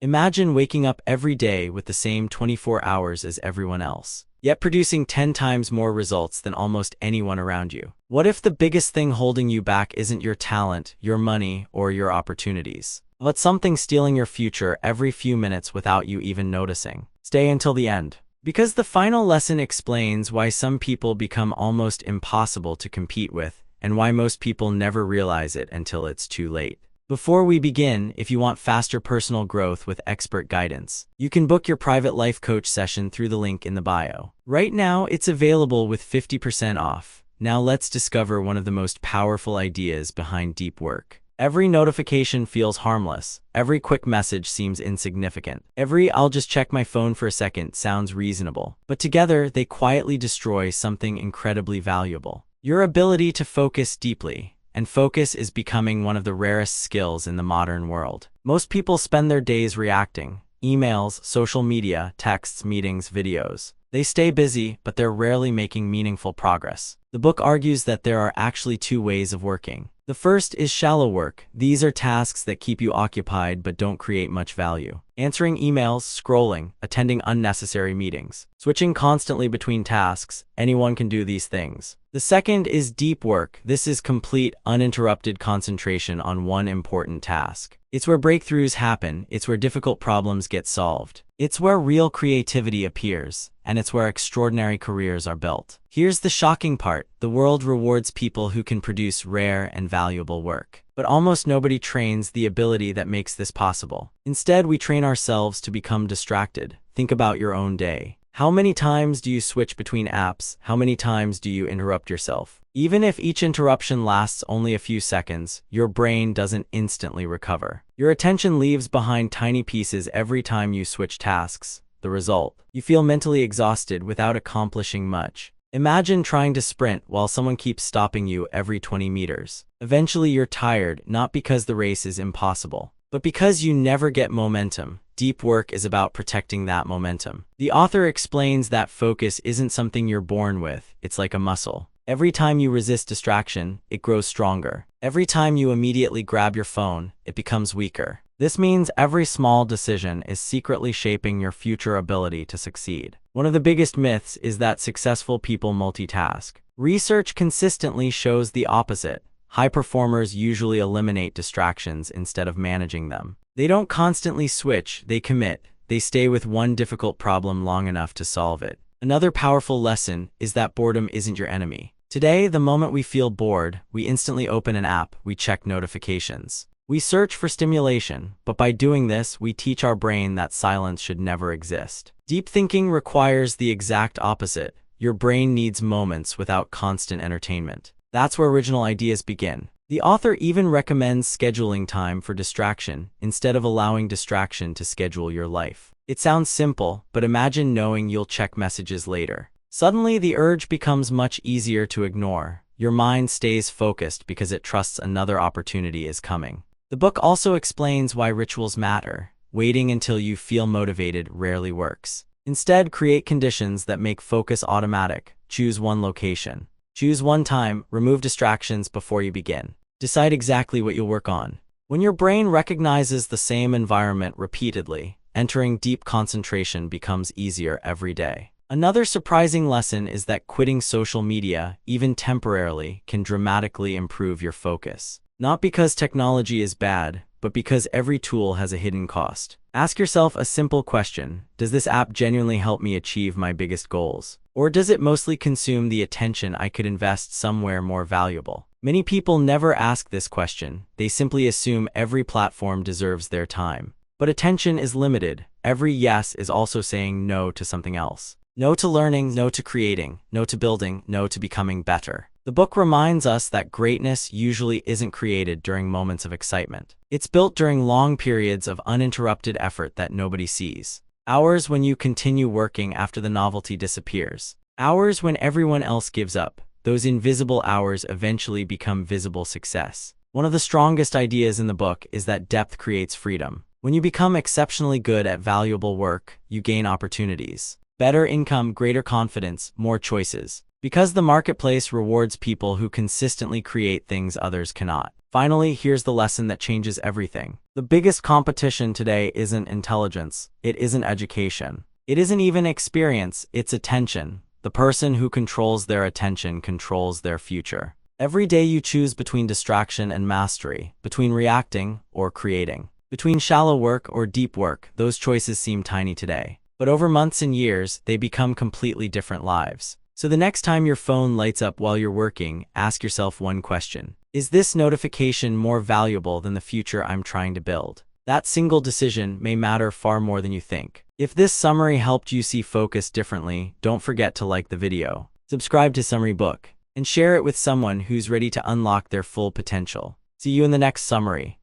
Imagine waking up every day with the same 24 hours as everyone else, yet producing 10 times more results than almost anyone around you. What if the biggest thing holding you back isn't your talent, your money, or your opportunities, but something stealing your future every few minutes without you even noticing? Stay until the end, because the final lesson explains why some people become almost impossible to compete with, and why most people never realize it until it's too late. Before we begin, if you want faster personal growth with expert guidance, you can book your private life coach session through the link in the bio. Right now, it's available with 50% off. Now let's discover one of the most powerful ideas behind deep work. Every notification feels harmless. Every quick message seems insignificant. Every "I'll just check my phone for a second" sounds reasonable. But together, they quietly destroy something incredibly valuable: your ability to focus deeply. And focus is becoming one of the rarest skills in the modern world. Most people spend their days reacting: emails, social media, texts, meetings, videos. They stay busy, but they're rarely making meaningful progress. The book argues that there are actually two ways of working. The first is shallow work. These are tasks that keep you occupied but don't create much value. Answering emails, scrolling, attending unnecessary meetings, switching constantly between tasks. Anyone can do these things. The second is deep work. This is complete, uninterrupted concentration on one important task. It's where breakthroughs happen. It's where difficult problems get solved. It's where real creativity appears, and it's where extraordinary careers are built. Here's the shocking part: the world rewards people who can produce rare and valuable work. But almost nobody trains the ability that makes this possible. Instead, we train ourselves to become distracted. Think about your own day. How many times do you switch between apps? How many times do you interrupt yourself? Even if each interruption lasts only a few seconds, your brain doesn't instantly recover. Your attention leaves behind tiny pieces every time you switch tasks. The result: you feel mentally exhausted without accomplishing much. Imagine trying to sprint while someone keeps stopping you every 20 meters. Eventually you're tired, not because the race is impossible, but because you never get momentum. Deep work is about protecting that momentum. The author explains that focus isn't something you're born with. It's like a muscle. Every time you resist distraction, it grows stronger. Every time you immediately grab your phone, it becomes weaker. This means every small decision is secretly shaping your future ability to succeed. One of the biggest myths is that successful people multitask. Research consistently shows the opposite. High performers usually eliminate distractions instead of managing them. They don't constantly switch, they commit. They stay with one difficult problem long enough to solve it. Another powerful lesson is that boredom isn't your enemy. Today, the moment we feel bored, we instantly open an app, we check notifications. We search for stimulation, but by doing this, we teach our brain that silence should never exist. Deep thinking requires the exact opposite. Your brain needs moments without constant entertainment. That's where original ideas begin. The author even recommends scheduling time for distraction instead of allowing distraction to schedule your life. It sounds simple, but imagine knowing you'll check messages later. Suddenly, the urge becomes much easier to ignore. Your mind stays focused because it trusts another opportunity is coming. The book also explains why rituals matter. Waiting until you feel motivated rarely works. Instead, create conditions that make focus automatic. Choose one location. Choose one time. Remove distractions before you begin. Decide exactly what you'll work on. When your brain recognizes the same environment repeatedly, entering deep concentration becomes easier every day. Another surprising lesson is that quitting social media, even temporarily, can dramatically improve your focus. Not because technology is bad, but because every tool has a hidden cost. Ask yourself a simple question: does this app genuinely help me achieve my biggest goals? Or does it mostly consume the attention I could invest somewhere more valuable? Many people never ask this question. They simply assume every platform deserves their time. But attention is limited. Every yes is also saying no to something else. No to learning, no to creating, no to building, no to becoming better. The book reminds us that greatness usually isn't created during moments of excitement. It's built during long periods of uninterrupted effort that nobody sees. Hours when you continue working after the novelty disappears. Hours when everyone else gives up. Those invisible hours eventually become visible success. One of the strongest ideas in the book is that depth creates freedom. When you become exceptionally good at valuable work, you gain opportunities. Better income, greater confidence, more choices. Because the marketplace rewards people who consistently create things others cannot. Finally, here's the lesson that changes everything. The biggest competition today isn't intelligence. It isn't education. It isn't even experience. It's attention. The person who controls their attention controls their future. Every day you choose between distraction and mastery, between reacting or creating, between shallow work or deep work. Those choices seem tiny today, but over months and years, they become completely different lives. So the next time your phone lights up while you're working, ask yourself one question. Is this notification more valuable than the future I'm trying to build? That single decision may matter far more than you think. If this summary helped you see focus differently, don't forget to like the video, subscribe to Summary Book, and share it with someone who's ready to unlock their full potential. See you in the next summary.